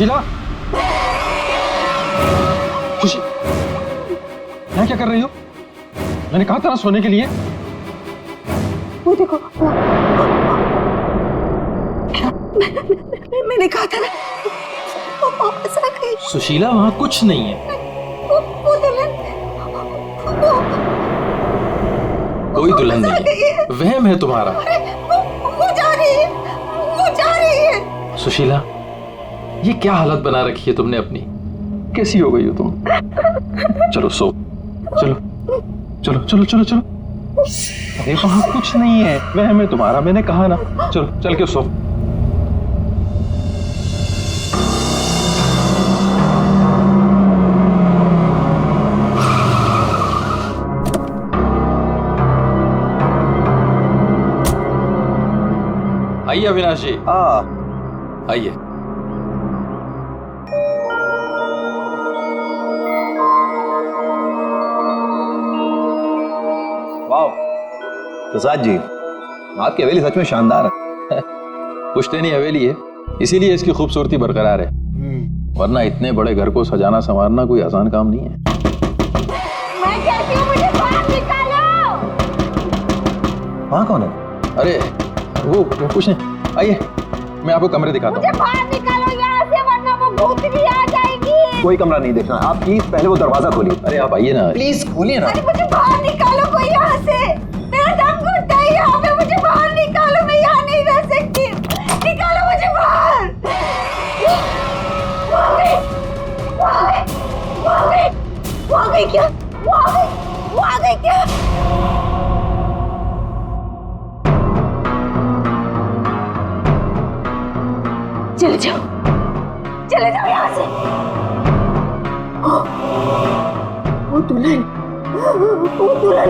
सुशीला, यहाँ क्या कर रही हो? मैंने कहा था ना सोने के लिए। वो देखो, क्या मैंने कहा था ना, वो वापस आ गई। सुशीला, वहां कुछ नहीं है। वो दुल्हन, कोई दुल्हन नहीं है, वहम है तुम्हारा। वो जा रही है, वो जा रही है। सुशीला, ये क्या हालत बना रखी है तुमने अपनी? कैसी हो गई हो तुम? चलो सो, चलो चलो चलो चलो चलो। अरे वहां कुछ नहीं है, वहम है तुम्हारा, मैंने कहा ना। चलो चल के सो। आइए अविनाश जी, आइए। वाह प्रसाद जी, आपकी हवेली सच में शानदार है। पुश्तैनी हवेली है, इसीलिए इसकी खूबसूरती बरकरार है, वरना इतने बड़े घर को सजाना संवारना कोई आसान काम नहीं है। मैं कहती हूँ मुझे बाहर निकालो। वहाँ कौन है? अरे वो कुछ नहीं, आइए मैं आपको कमरे दिखाता मुझे हूँ। बाहर निकालो यहाँ से, वरना वो भूतनी आ जाएगी। कोई कमरा नहीं देखना, आप प्लीज पहले वो दरवाजा खोलिए। अरे आप आइए ना, प्लीज खोलिए ना। अरे मुझे बाहर निकालो कोई यहाँ से, मेरा दम घुटता है यहाँ पे। मुझे बाहर निकालो, मैं यहाँ नहीं रह सकती। निकालो मुझे बाहर। वो आ गई, वो आ गई, वो आ गई, वो आ गई क्या? वो आ गई, वो आ गई क्या? चले जाओ, चले जाओ यहाँ से। वो दुल्हन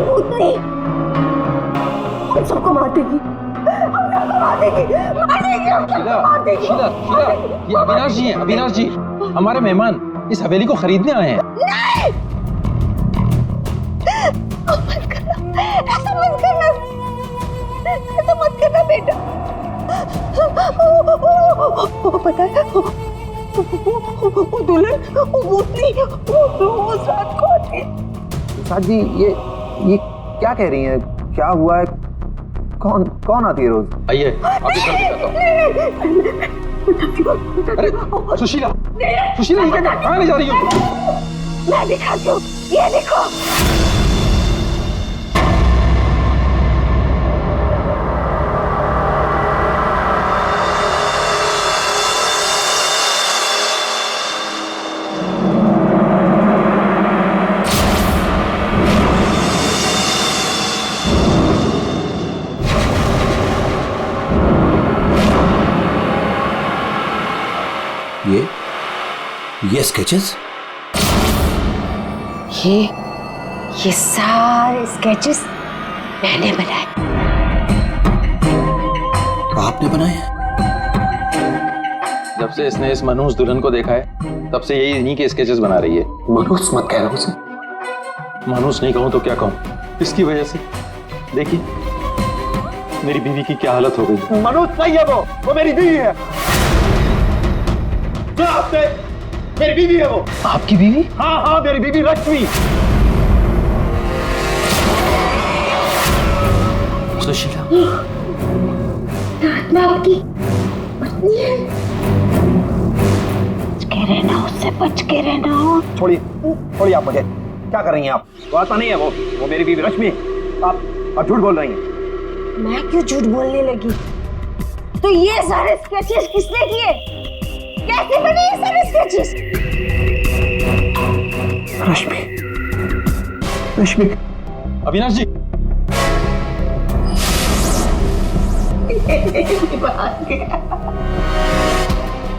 भूतनी हम सबको मार देगी, हम सबको मार देगी, मार देगी, हम सबको मार देगी। शीला, शीला, ये अविनाश जी हैं, अविनाश जी हमारे मेहमान इस हवेली को खरीदने आए हैं। नहीं, मत करना, ऐसा मत करना, ऐसा मत करना बेटा। वो पता है, वो दुल्हन, वो भूतनी, वो रात को आती है। प्रसाद जी, ये क्या कह रही हैं? क्या हुआ है? कौन आती है रोज? आइए आपको घर दिखाता हूँ। अरे सुशीला, सुशीला ये क्या, कहाँ ले जा रही हो? मैं दिखाती हूँ, ये देखो। ये स्केचेस? ये सारे स्केचेस मैंने बनाए। आपने बनाए? जब से इसने इस मनहूस दुल्हन को देखा है, तब से यही इन्हीं के स्केचेस बना रही है। मनहूस मत कहना उसे। मनहूस नहीं कहूं तो क्या कहूं, इसकी वजह से देखिए मेरी बीवी की क्या हालत हो गई। मनहूस नहीं है वो मेरी बीवी है। मेरी बीवी है वो। आपकी बीवी? हाँ, मेरी बीवी लक्ष्मी। सुशीला, आत्मा आपकी पत्नी है। बच के रहना, उससे बच के रहना। छोड़िए आप मुझे। क्या कर रही हैं आप? वो आत्मा नहीं है वो मेरी बीवी लक्ष्मी। आप झूठ बोल रही हैं। मैं क्यों झूठ बोलने लगी? तो ये सारे स्केचेस किसने किए? कैसे बने ये सारे स्केचेस? रश्मि। अविनाश जी।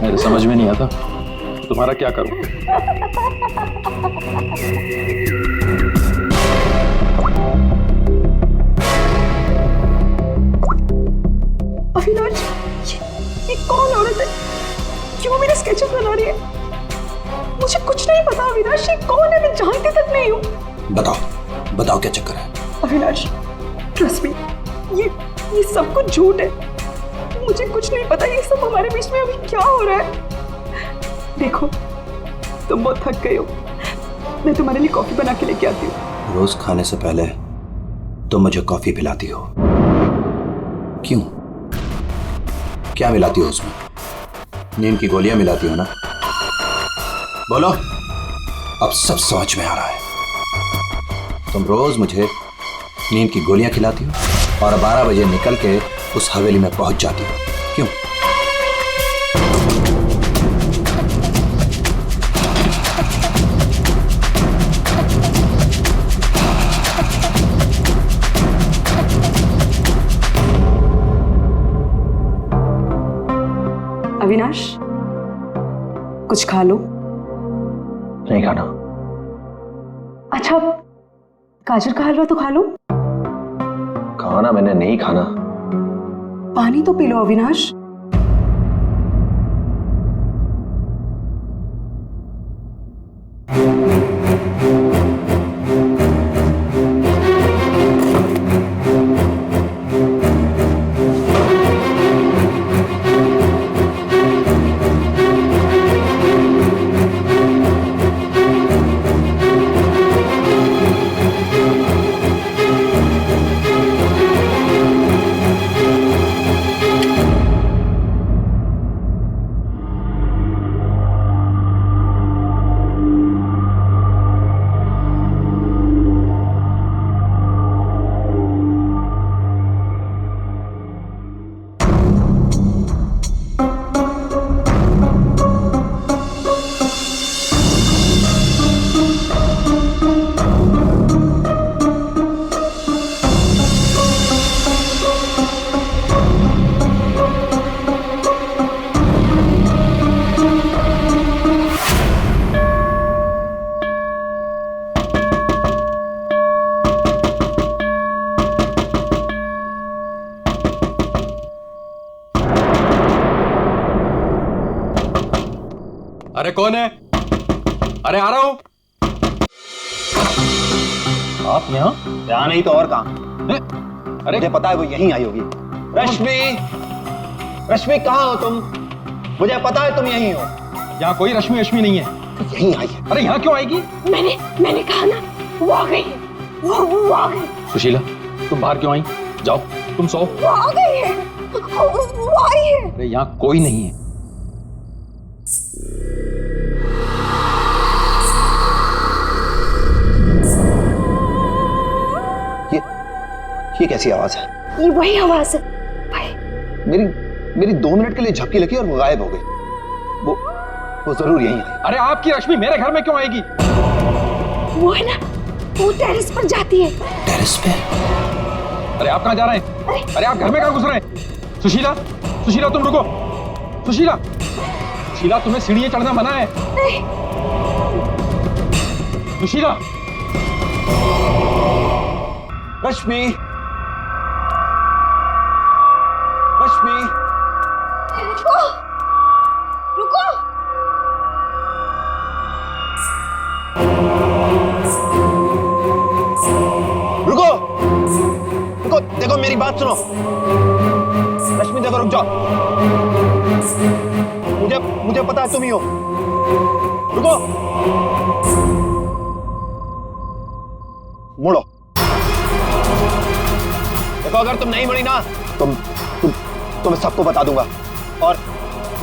मेरे समझ में नहीं आता तुम्हारा क्या करूं। अविनाश, ये कौन औरत है? क्यों मेरे स्केचेस बना रही है? मुझे कुछ नहीं पता अविनाश, ये कौन है? मैं जानती तक नहीं हूँ। बताओ क्या चक्कर है? अविनाश, ट्रस्ट मी, ये सब कुछ झूठ है। मुझे कुछ नहीं पता ये सब हमारे बीच में अभी क्या हो रहा है। देखो तुम बहुत थक गए हो, मैं तुम्हारे लिए कॉफी बना के लेके आती हूँ। रोज खाने से पहले तुम मुझे कॉफी पिलाती हो, क्यों? क्या मिलाती हो उसमें? नींद की गोलियां मिलाती हो ना? बोलो, अब सब समझ में आ रहा है। तुम रोज मुझे नींद की गोलियां खिलाती हो और 12 बजे निकल के उस हवेली में पहुंच जाती हो, क्यों? अविनाश, कुछ खा लो। नहीं खाना। अच्छा, गाजर का हलवा तो खा लो। खाना मैंने नहीं खाना। पानी तो पी लो अविनाश। अरे कौन है? अरे आ रहा हूं। आप यहाँ नहीं तो और कहाँ? अरे मुझे पता है वो यहीं आई होगी। रश्मि, रश्मि कहाँ हो तुम? मुझे पता है तुम यहीं हो। यहाँ कोई रश्मि रश्मि नहीं है। यहीं आई है। अरे यहाँ क्यों आएगी? मैंने कहा ना, वो आ गई है। वो आ गई। सुशीला, तुम बाहर क्यों आई? जाओ तुम सो। वो आ गई है। वो आई है। अरे यहाँ कोई नहीं है। ये कैसी आवाज है? ये वही आवाज है। मेरी 2 मिनट के लिए झपकी लगी और वो गायब हो गई। वो जरूर यहीं आई। अरे आपकी रश्मि मेरे घर में क्यों आएगी? वो है ना, वो टेरेस पर जाती है। टेरेस पे? अरे आप कहाँ जा रहे हैं? अरे आप घर में कहाँ घुस रहे हैं? सुशीला, सुशीला तुम रुको। सुशीला, सुशीला तुम्हें सीढ़ियां चढ़ना मना है। नहीं। सुशीला। रश्मि, रश्मि, रुको, रुको। रुको, रुको, देखो मेरी बात सुनो। रश्मि देखो, रुक जाओ। मुझे पता है तुम ही हो। रुको, मुड़ो। देखो अगर तुम नहीं मुड़ी ना, तो मैं सबको बता दूंगा और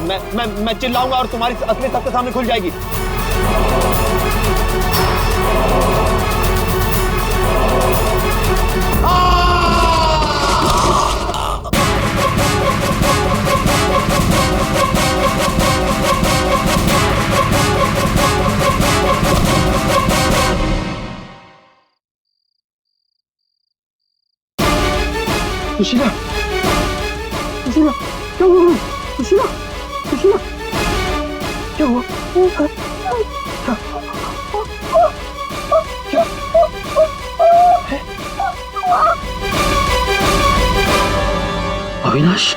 मैं चिल्लाऊंगा और तुम्हारी असली सबके सामने खुल जाएगी। सुशीला, सुशीला, क्या हुआ? सुशीला, सुशीला, क्या हुआ? क्या? अविनाश,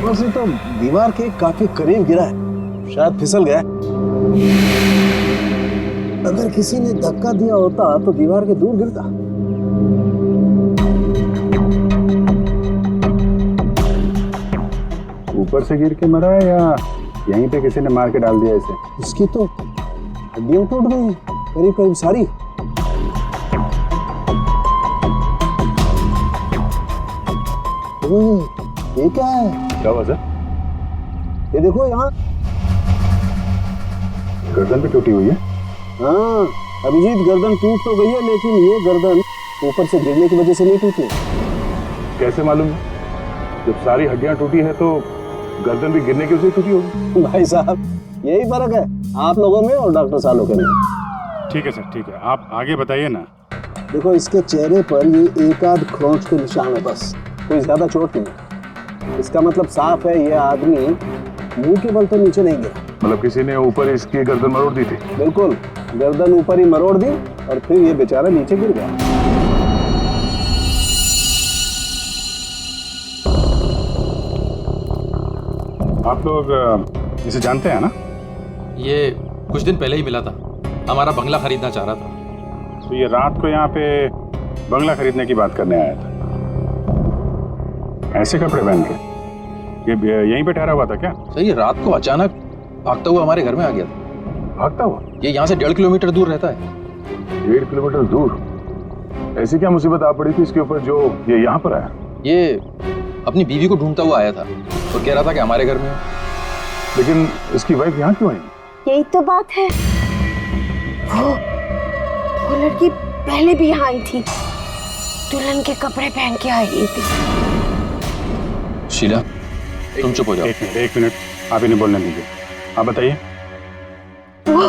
वैसे तो दीवार के काफी करीब गिरा है, शायद फिसल गया। अगर किसी ने धक्का दिया होता तो दीवार के दूर गिरता। ऊपर से गिर के मरा है या यहीं पे किसी ने मार के डाल दिया इसे? इसकी तो हड्डियां टूट गई हैं, करीब करीब सारी। ओए, ये क्या है? क्या हुआ सर? ये देखो यहाँ। गर्दन भी टूटी हुई है। हाँ अभिजीत, गर्दन टूट तो गई है लेकिन ये गर्दन ऊपर से गिरने की वजह से नहीं टूटी। कैसे मालूम? जब सारी हड्डियां टूटी है तो गर्दन भी गिरने की वजह से टूटी होगी। भाई साहब यही फर्क है आप लोगों में और डॉक्टर सालों के में। ठीक है सर, ठीक है, आप आगे बताइए ना। देखो इसके चेहरे पर ये एक आध खरोंच के निशान है, बस कोई ज्यादा चोट नहीं। इसका मतलब साफ है ये आदमी मुंह के बल तो नीचे नहीं गिरा। मतलब किसी ने ऊपर इसकी गर्दन मरोड़ दी थी? बिल्कुल, गर्दन ऊपर ही मरोड़ दी और फिर ये बेचारा नीचे गिर गया। आप लोग इसे जानते हैं ना? ये कुछ दिन पहले ही मिला था, हमारा बंगला खरीदना चाह रहा था। तो ये रात को यहाँ पे बंगला खरीदने की बात करने आया था। ऐसे कपड़े पहन के ये यहीं पे ठहरा हुआ था क्या? सर ये रात को अचानक भागता हुआ हमारे घर में आ गया था। भागता हुआ? ये यहाँ से 1.5 किलोमीटर दूर रहता है। 1.5 किलोमीटर दूर? ऐसी क्या मुसीबत आ पड़ी थी इसके ऊपर जो ये यहाँ पर आया? ये अपनी बीवी को ढूंढता हुआ आया था और कह रहा था कि हमारे घर में हो। लेकिन इसकी वाइफ यहाँ क्यों आई? यही तो बात है, वो लड़की पहले भी यहाँ आई थी, दुल्हन के कपड़े पहन के आई थी। शीला तुम चुप हो जाओ। एक मिनट, आप इन्हें बोलने दीजिए। आप बताइए। वो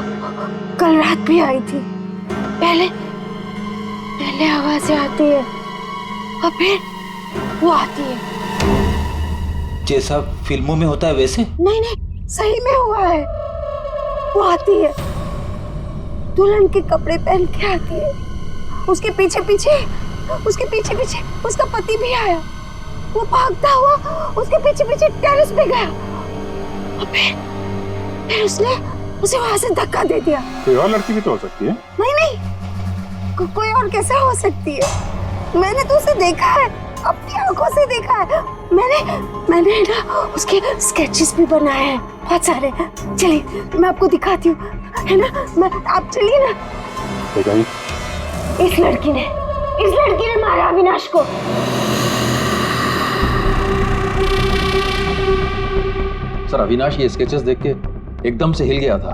कल रात भी आई थी, पहले आवाजें आती है और फिर वो आती है। जैसा फिल्मों में होता है वैसे? नहीं, सही में हुआ है। वो आती है, दुल्हन के कपड़े पहन के आती है, उसके पीछे पीछे उसका पति भी आया। वो भागता हुआ उसके पीछे पीछे टेरेस पे गया और फिर उसने उसे वहां से धक्का दे दिया। कोई और लड़की भी तो हो सकती है। नहीं, कोई और कैसे हो सकती है? मैंने तो उसे देखा है, अपनी आंखों से देखा है। मैंने ना उसके स्केचेस भी बनाए हैं बहुत सारे। चलिए मैं आपको दिखाती हूँ, है ना? आप चलिए ना। दिखाइए। इस लड़की ने मारा अविनाश को। सर अविनाश ये स्केचेस देख के एकदम से हिल गया था।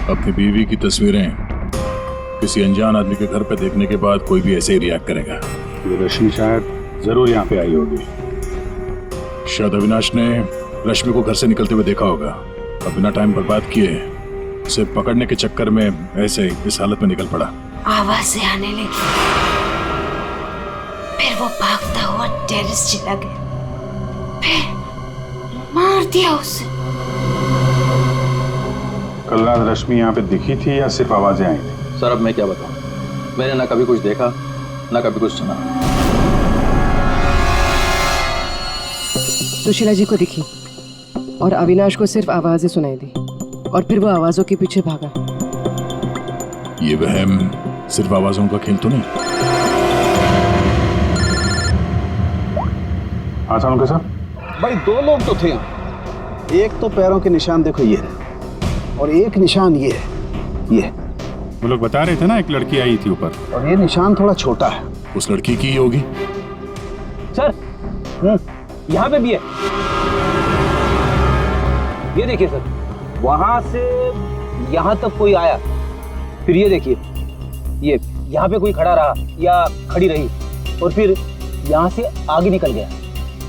अपनी बीवी की तस्वीरें किसी अनजान आदमी के घर पे देखने के बाद कोई भी ऐसे ही रिएक्ट करेगा। ये रश्मि शायद जरूर यहाँ पे आई होगी। शायद अविनाश ने रश्मि को घर से निकलते हुए देखा होगा और बिना टाइम बर्बाद किए उसे पकड़ने के चक्कर में ऐसे इस हालत में निकल पड़ा। आवाजें आने लगी, फिर वो भागता हुआ टेरेस चला गया, फिर मार दिया उसे। कल रात रश्मि यहाँ पे दिखी थी या सिर्फ आवाजें आई थी? सर अब मैं क्या बताऊं, मैंने ना कभी कुछ देखा ना कभी कुछ सुना। सुशीला जी को दिखी और अविनाश को सिर्फ आवाजें सुनाई दी और फिर वो आवाजों के पीछे भागा। ये वहम सिर्फ आवाजों का खेल तो नहीं? हाँ सानुका साहब। भाई 2 लोग तो थे यहाँ। एक तो पैरों के निशान देखो ये है और एक निशान ये है, ये। वो लोग बता रहे थे ना एक लड़की आई थी ऊपर, और ये निशान थोड़ा छोटा है। उस लड़की की ही होगी। सर यहाँ पे भी है, ये देखिए सर, वहां से यहाँ तक कोई आया, फिर ये देखिए, ये यहाँ पे कोई खड़ा रहा या खड़ी रही और फिर यहाँ से आगे निकल गया।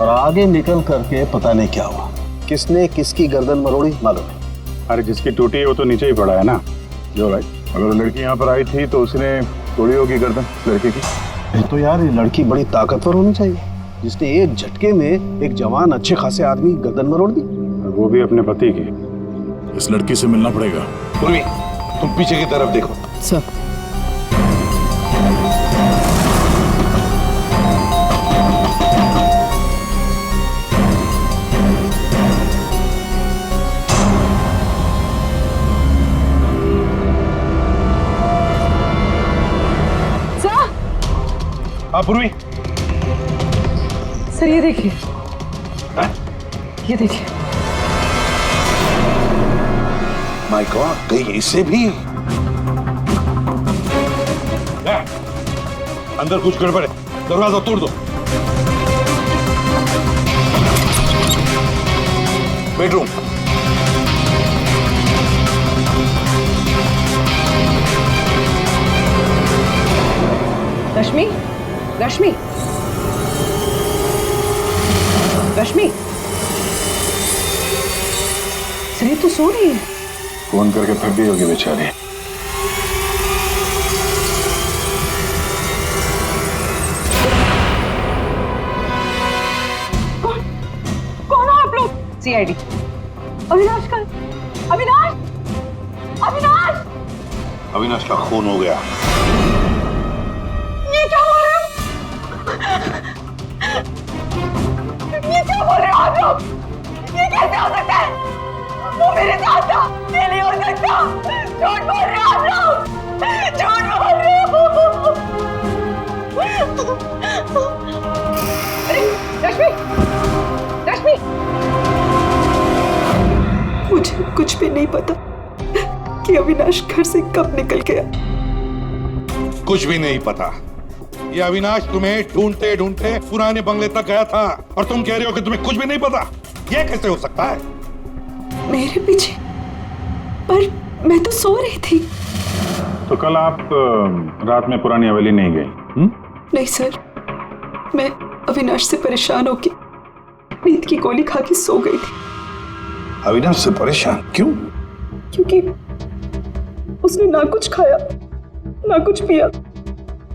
और आगे निकल करके पता नहीं क्या हुआ, किसने किसकी गर्दन मरोड़ी मालूम नहीं। अरे जिसकी टूटी है वो तो नीचे ही पड़ा है ना। जो भाई, अगर लड़की यहाँ पर आई थी तो उसने तोड़ी होगी गर्दन लड़के की। तो यार ये लड़की बड़ी ताकतवर होनी चाहिए जिसने एक झटके में एक जवान अच्छे खासे आदमी गर्दन मरोड़ दी। वो भी अपने पति की। इस लड़की से मिलना पड़ेगा। उर्मी, तुम पीछे की तरफ देखो। सर हाँ पूर्वी। सर ये देखिए, ये देखिए। माय गॉड, कहीं इससे भी अंदर कुछ गड़बड़ है, दरवाजा तोड़ दो। बेडरूम। रश्मि, रश्मि, रश्मि, सर तो सो रही है। फोन करके थक गई होगी बेचारी। कौन हो आप लोग? सीआईडी। अविनाश का, अविनाश, अविनाश, अविनाश का खून हो गया। ये क्या बोल रहे हो? ये क्या बोल रहे हो आप लोग? ये कैसे हो सकता है? वो मेरे साथ था, ये नहीं हो सकता। झूठ बोल रहे हो आप लोग, झूठ बोल रहे हो। अरे रश्मि, रश्मि, मुझे कुछ भी नहीं पता कि अविनाश घर से कब निकल गया। कुछ भी नहीं पता। ये अविनाश तुम्हें ढूंढते ढूंढते पुराने बंगले तक गया था और तुम कह रहे हो कि तुम्हें कुछ भी नहीं पता। ये कैसे हो सकता है? मेरे पीछे? पर मैं तो सो रही थी। तो कल आप रात में पुरानी हवेली नहीं गई? नहीं सर, मैं अविनाश से परेशान होकर नींद की गोली खा के सो गई थी। अविनाश से परेशान क्यों? क्योंकि उसने ना कुछ खाया ना कुछ पिया,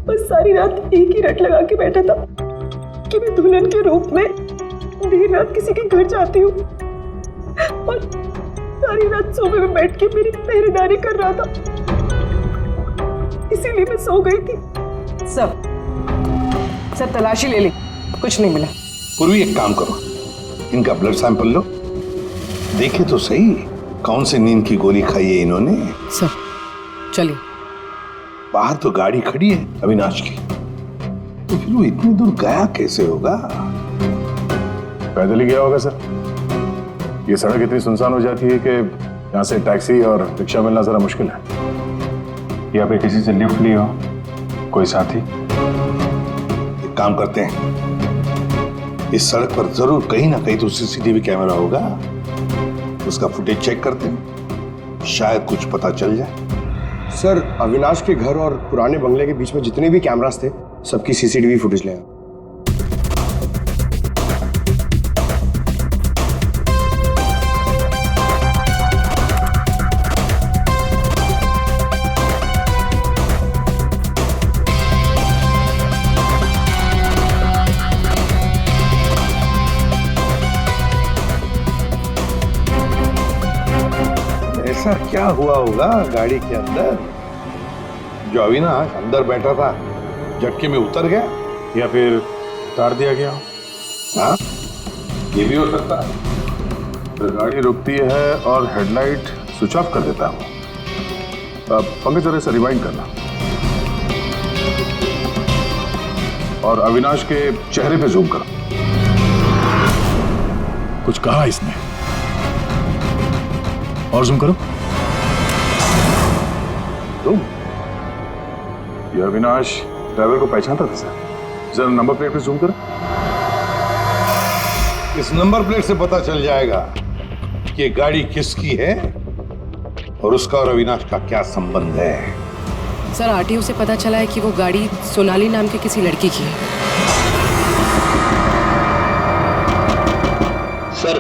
बस सारी रात एक ही रट लगा के बैठा था कि मैं दुल्हन के रूप में देर रात किसी के घर जाती हूँ, और सारी रात सोफे में बैठ के मेरी पहरेदारी कर रहा था। इसीलिए मैं सो गई थी। सब तलाशी ले ली, कुछ नहीं मिला। पूर्वी एक काम करो, इनका ब्लड सैंपल लो, देखे तो सही कौन से नींद की गोली खाई है इन्होंने। सर चलिए। बाहर तो गाड़ी खड़ी है अविनाश की, तो फिर वो इतनी दूर गया कैसे होगा? पैदल ही गया होगा सर। ये सड़क इतनी सुनसान हो जाती है कि यहाँ से टैक्सी और रिक्शा मिलना जरा मुश्किल है। या फिर किसी से लिफ्ट ली हो, कोई साथी। एक काम करते हैं, इस सड़क पर जरूर कहीं ना कहीं तो सीसीटीवी कैमरा होगा, उसका फुटेज चेक करते हैं, शायद कुछ पता चल जाए। सर, अविनाश के घर और पुराने बंगले के बीच में जितने भी कैमरास थे सबकी सीसीटीवी फुटेज ले आए। ऐसा क्या हुआ होगा गाड़ी के अंदर जो अविनाश अंदर बैठा था झटके में उतर गया, या फिर उतार दिया गया। हाँ ये भी हो सकता है। तो गाड़ी रुकती है और हेडलाइट स्विच ऑफ कर देता हूँ। पंकज जरा से रिवाइंड करना और अविनाश के चेहरे पे जूम करो। कुछ कहा इसने? और जूम करो। तुम ये अविनाश ड्राइवर को पहचानता था सर। जरा नंबर प्लेट पे जूम करो। इस नंबर प्लेट से पता चल जाएगा कि ये गाड़ी किसकी है और उसका और अविनाश का क्या संबंध है। सर आरटीओ से पता चला है कि वो गाड़ी सोनाली नाम के किसी लड़की की है। सर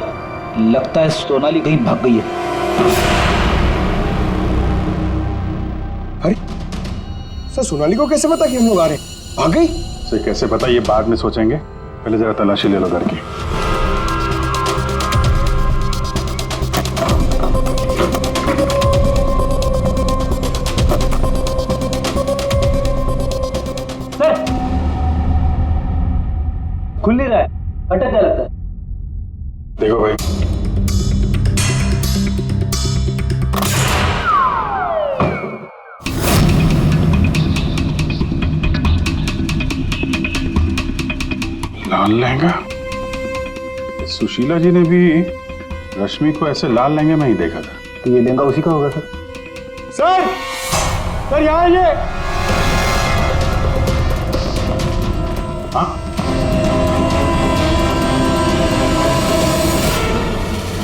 लगता है सोनाली कहीं भाग गई है। अरे सर, सोनाली को कैसे पता कि हम लोग आ रहे हैं? भाग गई? सर कैसे पता, ये बाद में सोचेंगे, पहले जरा तलाशी ले लो घर की। सर खुल नहीं रहा है, अटक गया लगता है। देखो भाई, लाल लहंगा? सुशीला जी ने भी रश्मि को ऐसे लाल लहंगे में ही देखा था। तो ये लहंगा उसी का होगा सर। सर, सर यहाँ आइए। हाँ,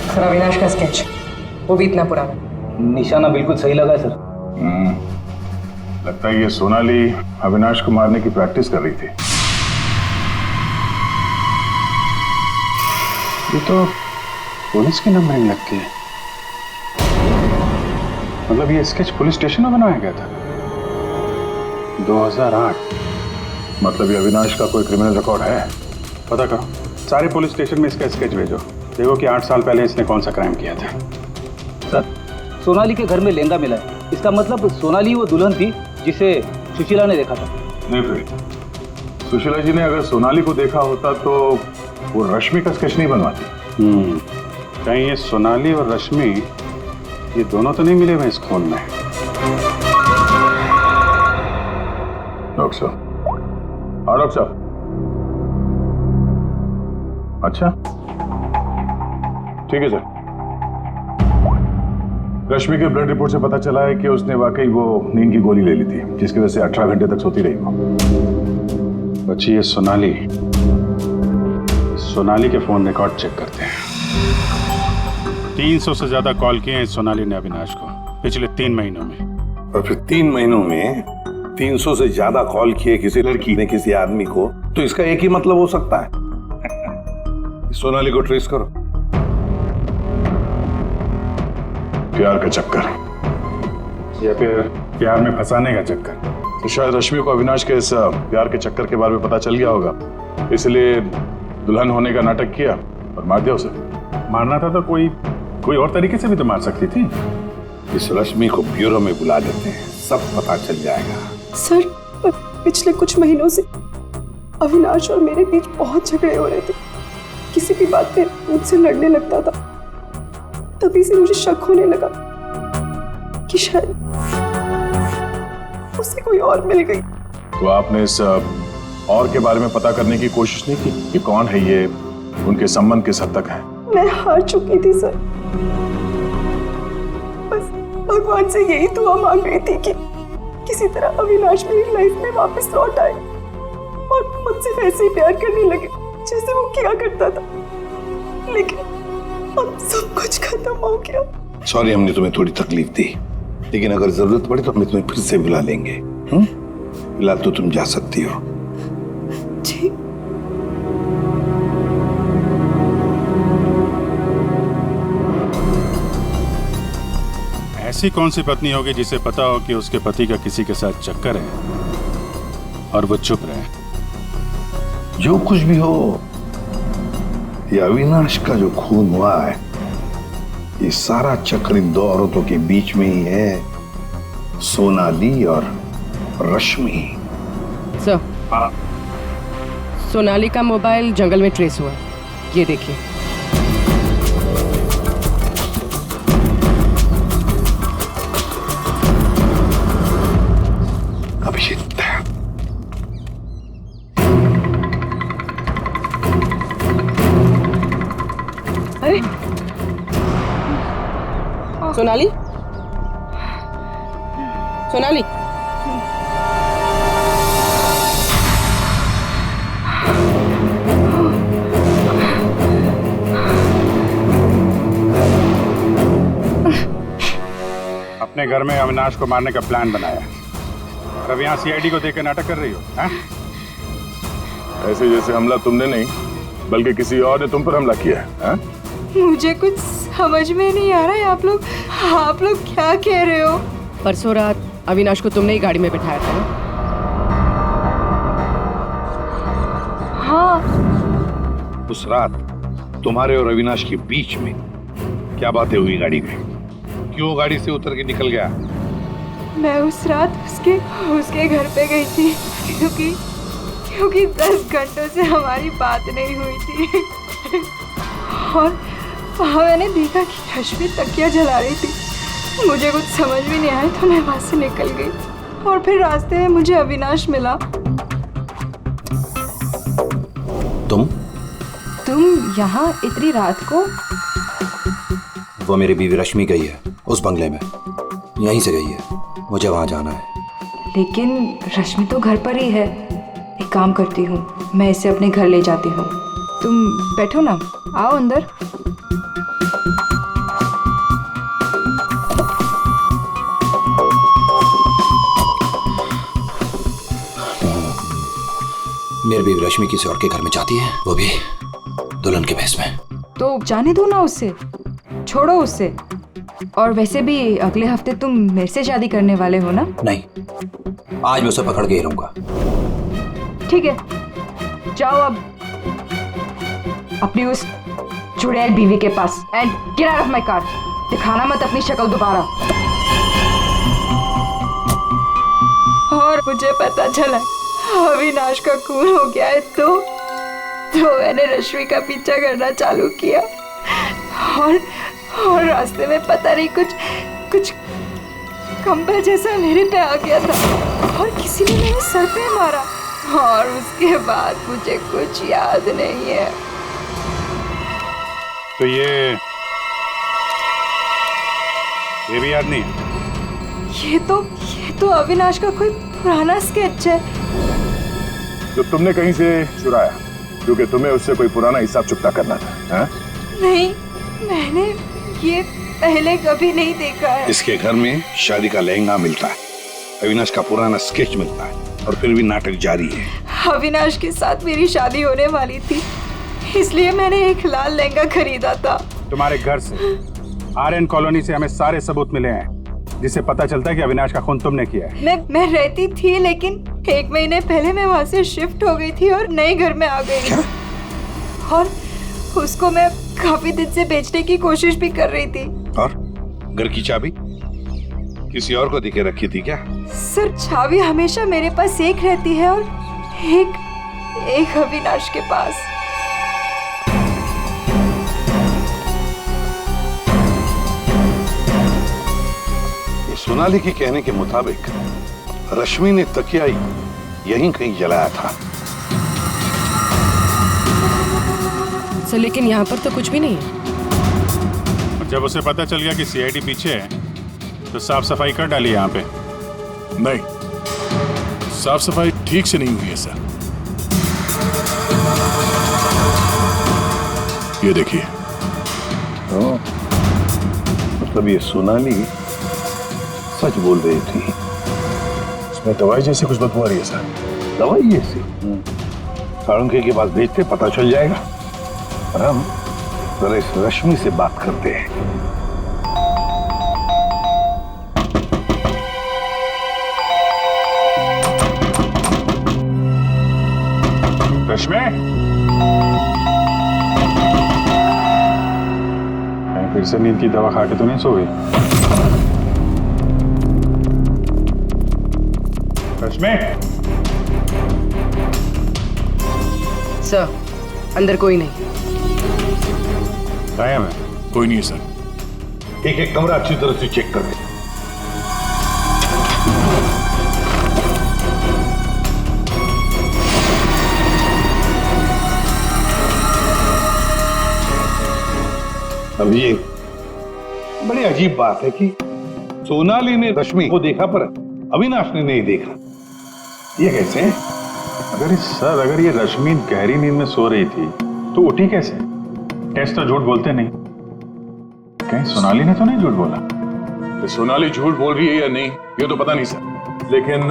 सर अविनाश का स्केच, वो भी इतना पुराना। निशाना बिल्कुल सही लगा है सर। लगता है ये सोनाली अविनाश को मारने की प्रैक्टिस कर रही थी। ये तो पुलिस की नंबरिंग लगती है। मतलब ये स्केच पुलिस स्टेशन में बनाया गया था 2008। मतलब ये अविनाश का कोई क्रिमिनल रिकॉर्ड है? पता करो, सारे पुलिस स्टेशन में इसका स्केच भेजो, देखो कि 8 साल पहले इसने कौन सा क्राइम किया था। सर, सोनाली के घर में लहंगा मिला है, इसका मतलब सोनाली वो दुल्हन थी जिसे सुशीला ने देखा था। नहीं फिर सुशीला जी ने अगर सोनाली को देखा होता तो वो रश्मि का स्केच नहीं बनवाती। कहीं ये सोनाली और रश्मि ये दोनों तो नहीं मिले हुए इस खून में? डॉक्टर साहब। हाँ डॉक्टर साहब। अच्छा ठीक है सर। रश्मि के ब्लड रिपोर्ट से पता चला है कि उसने वाकई वो नींद की गोली ले ली थी, जिसकी वजह से 18 घंटे तक सोती रही वो। बच्ची ये सोनाली के फोन रिकॉर्ड चेक करते हैं। 300 से ज्यादा कॉल किए हैं सोनाली ने अविनाश को पिछले 3 महीनों में। और फिर 3 महीनों में 300 से ज्यादा कॉल किए किसी लड़की ने किसी आदमी को, तो इसका एक ही मतलब हो सकता है। सोनाली को ट्रेस करो। प्यार का चक्कर या फिर प्यार में फंसाने का चक्कर। तो शायद रश्मि को अविनाश के इस प्यार के चक्कर के बारे में पता चल गया होगा, इसलिए दुल्हन होने का नाटक किया और मार दिया उसे। मारना था तो कोई और तरीके से भी तो मार सकती थी। इस रश्मि को ब्यूरो में बुला देते हैं, सब पता चल जाएगा। सर, पिछले कुछ महीनों से अविनाश और मेरे बीच बहुत झगड़े हो रहे थे। किसी भी बात पे मुझसे लड़ने लगता था। तभी से मुझे शक होने लगा कि शायद उसे कोई और मिल गई। तो आपने इस और के बारे में पता करने की कोशिश नहीं की कि कौन है ये, उनके संबंध किस हद तक है? मैं हार चुकी थी सर। बस भगवान से यही दुआ मांग रही थी कि किसी तरह अविनाश मेरी लाइफ में वापस लौट आए और मुझसे वैसे ही प्यार करने लगे जैसे वो किया करता था। लेकिन अब सब कुछ खत्म हो गया। सॉरी हमने तुम्हें थोड़ी तकलीफ दी, लेकिन अगर जरूरत पड़े तो हम तुम्हें फिर से बुला लेंगे। फिलहाल तो तुम जा सकती हो। जी। ऐसी कौन सी पत्नी होगी जिसे पता हो कि उसके पति का किसी के साथ चक्कर है और वो चुप रहे? जो कुछ भी हो, ये अविनाश का जो खून हुआ है, ये सारा चक्र इन 2 औरतों के बीच में ही है, सोनाली और रश्मि। सर, सोनाली का मोबाइल जंगल में ट्रेस हुआ, ये देखिए। अभिषेक, अरे सोनाली, सोनाली, अपने घर में अविनाश को मारने का प्लान बनाया और अब यहाँ सीआईडी को देकर नाटक कर रही हो? ऐसे जैसे हमला तुमने नहीं बल्कि किसी और ने तुम पर हमला किया है। मुझे कुछ समझ में नहीं आ रहा है। आप लोग क्या कह रहे हो? परसों रात अविनाश को तुमने ही गाड़ी में बिठाया था ना? हाँ। उस रात तुम्हारे और अविनाश के बीच में क्या बातें हुई गाड़ी में? क्यों गाड़ी से उतर के निकल गया? मैं उस रात उसके घर पे गई थी क्योंकि 10 घंटों से हमारी बात नहीं हुई थी और वहाँ मैंने देखा कि रश्मि तकिया जला रही थी। मुझे कुछ समझ भी नहीं आया तो मैं वहाँ से निकल गई और फिर रास्ते में मुझे अविनाश मिला। तुम यहाँ इतनी रात को? वो मेरी बीवी रश्मि गई है उस बंगले में, यहीं से गई है, मुझे वहां जाना है। लेकिन रश्मि तो घर पर ही है। एक काम करती हूँ, मैं इसे अपने घर ले जाती हूँ। तुम बैठो ना, आओ अंदर। मेरी बीवी रश्मि किसी और के घर में जाती है, वो भी दुल्हन के भेष में। तो जाने दो ना उसे, छोड़ो उससे। और वैसे भी अगले हफ्ते तुम मेरे से शादी करने वाले हो ना? नहीं, आज मैं उसे पकड़ के ही रहूंगा। ठीक है, जाओ अब अपनी उस चुड़ैल बीवी के पास and get out of my car. दिखाना मत अपनी शक्ल दोबारा। और मुझे पता चला अविनाश का खून हो गया है तो मैंने रश्मि का पीछा करना चालू किया और रास्ते में पता नहीं कुछ कंबल जैसा मेरे पे आ गया था और किसी ने मेरे सर पे मारा और उसके बाद मुझे कुछ याद नहीं है। तो ये भी याद नहीं है? ये तो अविनाश का कोई पुराना स्केच है जो तुमने कहीं से चुराया, क्योंकि तुम्हें उससे कोई पुराना हिसाब चुकता करना था। हा? नहीं, मैंने ये पहले कभी नहीं देखा है। इसके घर में शादी का लहंगा मिलता है, अविनाश का पुराना स्केच मिलता है और फिर भी नाटक जारी है। अविनाश के साथ मेरी शादी होने वाली थी, इसलिए मैंने एक लाल लहंगा खरीदा था। तुम्हारे घर से आर्यन कॉलोनी से हमें सारे सबूत मिले हैं जिससे पता चलता है कि अविनाश का खून तुमने किया है। मैं रहती थी, लेकिन 1 महीने पहले मैं वहाँ से शिफ्ट हो गई थी और नए घर में आ गई। और उसको मैं काफी दिन से बेचने की कोशिश भी कर रही थी। और घर की चाबी किसी और को दिखे रखी थी क्या? सर, चाबी हमेशा मेरे पास एक रहती है और एक अविनाश के पास। सोनाली के कहने के मुताबिक रश्मि ने तकिया यहीं कहीं जलाया था। सर, लेकिन यहाँ पर तो कुछ भी नहीं है। जब उसे पता चल गया कि सीआईडी पीछे है तो साफ सफाई कर डाली यहाँ पे। नहीं, साफ सफाई ठीक से नहीं हुई है सर। ये देखिए। मतलब ये सोनाली सच बोल रही थी। इसमें दवाई जैसी कुछ बदबू आ रही है सर। दवाई जैसी? साळुंखे के पास भेजते, पता चल जाएगा। और हम जरा इस रश्मि से बात करते हैं। रश्मि, फिर से नींद की दवा खा के तो नहीं सो गई? रश्मि, सर, अंदर कोई नहीं। गायब है? कोई नहीं है सर। एक कमरा अच्छी तरह से चेक कर ले। अब ये बड़ी अजीब बात है कि सोनाली ने रश्मि को देखा पर अविनाश ने नहीं देखा। ये कैसे? अगर ये रश्मि गहरी नींद में सो रही थी तो उठी कैसे? टेस्ट तो झूठ बोलते नहीं। कहीं सोनाली ने तो नहीं झूठ बोला? कि सोनाली झूठ बोल रही है या नहीं ये तो पता नहीं सर, लेकिन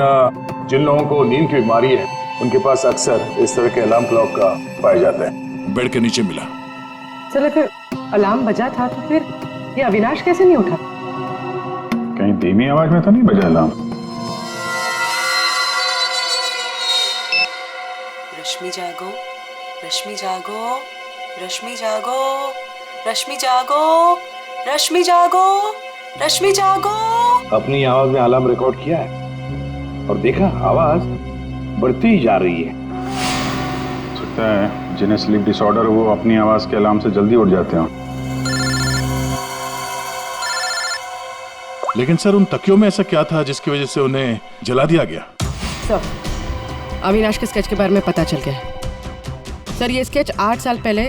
जिन लोगों को नींद की बीमारी है उनके पास अक्सर इस तरह के अलार्म क्लॉक का पाए जाते हैं। बेड के नीचे मिला। सर, अगर अलार्म बजा था तो फिर ये अविनाश कैसे नहीं उठा? कहीं धीमी आवाज में तो नहीं बजा अलार्म? रश्मि जागो, रश्मि जागो, रश्मि जागो, रश्मि जागो, रश्मि जागो, रश्मि जागो। अपनी आवाज में अलार्म रिकॉर्ड किया है और देखा आवाज बढ़ती ही जा रही है। सकता है जिन्हें स्लीप डिसऑर्डर वो अपनी आवाज के अलार्म से जल्दी उठ जाते हैं। लेकिन सर, उन तकियों में ऐसा क्या था जिसकी वजह से उन्हें जला दिया गया? सर, अविनाश के स्केच के बारे में पता चल गया है। सर ये स्केच 8 साल पहले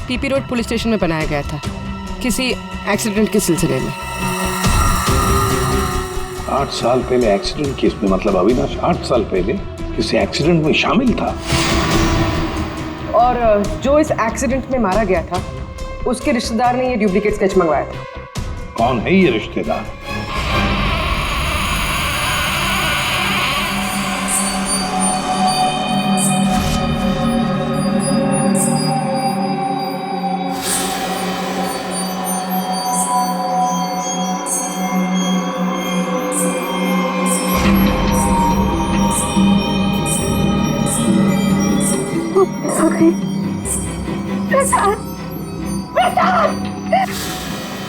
पीपी रोड पुलिस स्टेशन में बनाया गया था, किसी एक्सीडेंट के सिलसिले में। 8 साल पहले एक्सीडेंट केस में, मतलब अविनाश 8 साल पहले किसी एक्सीडेंट में शामिल था। और जो इस एक्सीडेंट में मारा गया था उसके रिश्तेदार ने ये डुप्लीकेट स्केच मंगवाया था। कौन है ये रिश्तेदार?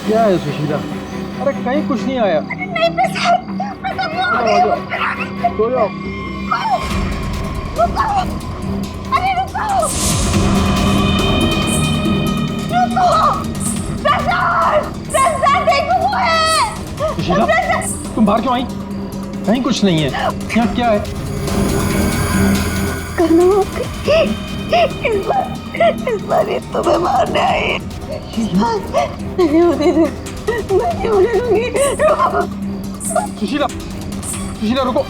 क्या है सुशीला? अरे कहीं कुछ नहीं आया। नहीं प्रसाद, सो जाओ। रुको, अरे रुको, प्रसाद, प्रसाद देखो वो है। सुशीला तुम बाहर क्यों आई? कहीं कुछ नहीं है। यहाँ क्या है? इस बार ये तुम्हें मारने आई है। नहीं होती थी, मैं नहीं होने दूंगी। सुशीला, सुशीला रुको।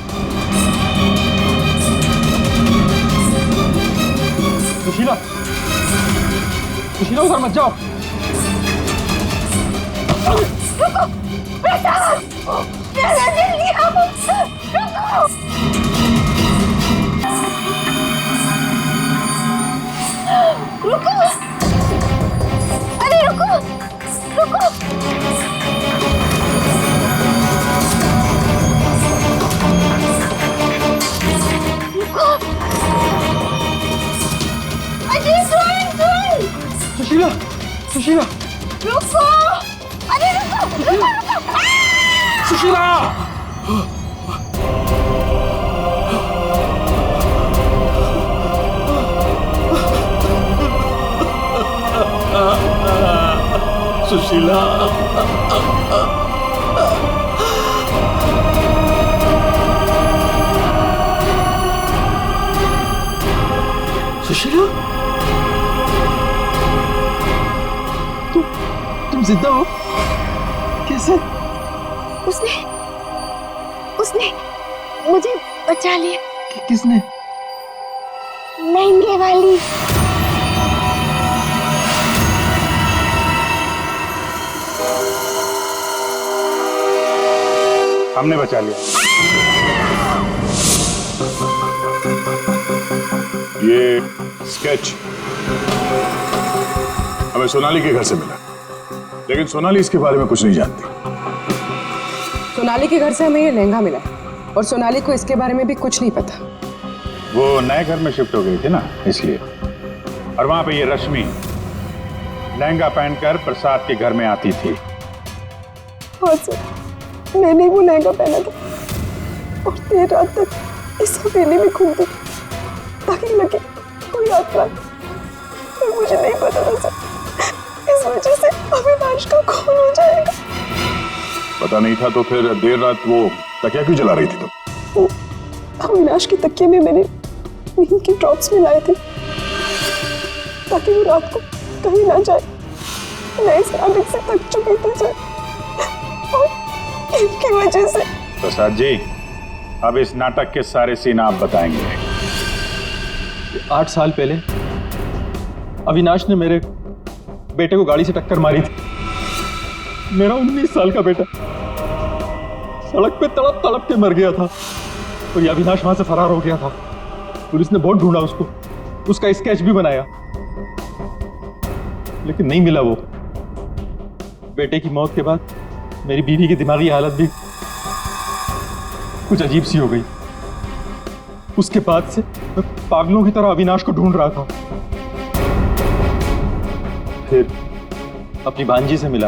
सुशीला, सुशीला उधर मत जाओ। रुको, प्रसाद, मेरा जल्दी आओ, रुको। रुको, अरे रुको, रुको। रुको, अरे सुन। सुशीला, सुशीला, रुको, अरे रुको, रुको, रुको। सुशीला। सुशीला, सुशीला, तुम जिंदा हो? कैसे? उसने मुझे बचा लिया। किसने? लहंगे वाली। हमने बचा लिया। ये स्केच हमें सोनाली के घर से मिला, लेकिन सोनाली इसके बारे में कुछ नहीं जानती। सोनाली के घर से हमें ये लहंगा मिला और सोनाली को इसके बारे में भी कुछ नहीं पता। वो नए घर में शिफ्ट हो गई थी ना, इसलिए। और वहां पे ये रश्मि लहंगा पहनकर प्रसाद के घर में आती थी। हाँ सर, मैंने वो लहंगा पहना था और देर रात तक इस हवेली में घूमती ताकि लगे कोई आत्मा, पर मुझे नहीं पता था सर, इस वजह से अविनाश का खून हो जाएगा। पता नहीं था तो फिर देर रात वो तकिया क्यों जला रही थी तुम? वो अविनाश के तकिए में मैंने नींद की ड्रॉप्स मिलाए थे ताकि वो रात को कहीं ना जाए। मैं इस आदत से थक चुकी थी सर, और इनकी वजह से। प्रसाद जी, अब इस नाटक के सारे सीन आप बताएंगे। 8 साल पहले अविनाश ने मेरे बेटे को गाड़ी से टक्कर मारी थी। मेरा 19 साल का बेटा सड़क पे तड़प तड़प के मर गया था और ये अविनाश वहां से फरार हो गया था। पुलिस ने बहुत ढूंढा उसको, उसका स्केच भी बनाया, लेकिन नहीं मिला वो। बेटे की मौत के बाद मेरी बीवी की दिमागी हालत भी कुछ अजीब सी हो गई। उसके बाद से मैं पागलों की तरह अविनाश को ढूंढ रहा था। फिर अपनी भांजी से मिला,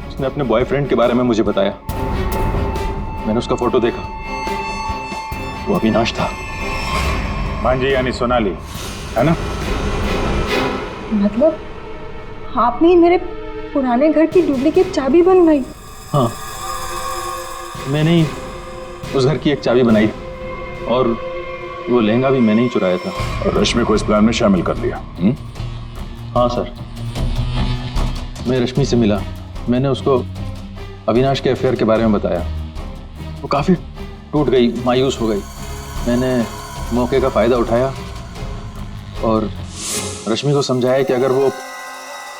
उसने अपने बॉयफ्रेंड के बारे में मुझे बताया। मैंने उसका फोटो देखा, वो अविनाश था। भांजी यानी सोनाली, है ना? मतलब आपने ही मेरे पुराने घर की डुप्लीकेट चाबी बनवाई? हाँ, मैंने ही उस घर की एक चाबी बनाई और वो लहंगा भी मैंने ही चुराया था। और रश्मि को इस प्लान में शामिल कर लिया। हाँ सर, मैं रश्मि से मिला, मैंने उसको अविनाश के अफेयर के बारे में बताया। वो काफ़ी टूट गई, मायूस हो गई। मैंने मौके का फ़ायदा उठाया और रश्मि को समझाया कि अगर वो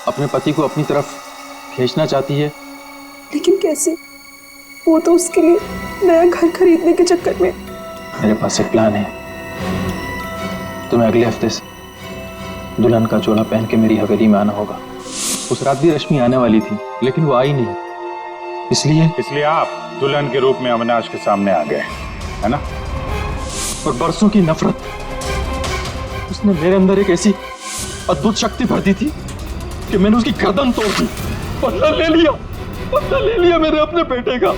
अपने पति को अपनी तरफ खींचना चाहती है। लेकिन कैसे? वो तो उसके लिए नया घर खरीदने के चक्कर में। मेरे पास एक प्लान है। तुम्हें अगले हफ्ते से दुल्हन का जोड़ा पहन के मेरी हवेली में आना होगा। उस रात भी रश्मि आने वाली थी, लेकिन वो आई नहीं। इसलिए आप दुल्हन के रूप में अविनाश के सामने आ गए, है ना? और बरसों की नफरत, उसने मेरे अंदर एक ऐसी अद्भुत शक्ति भर दी थी कि मैंने उसकी गर्दन तोड़ दी। बदला ले लिया मेरे अपने बेटे का।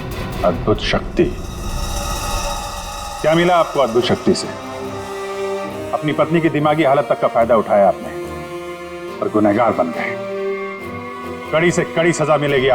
अद्भुत शक्ति? क्या मिला आपको अद्भुत शक्ति से? अपनी पत्नी की दिमागी हालत तक का फायदा उठाया आपने और गुनहगार बन गए। कड़ी से कड़ी सजा मिलेगी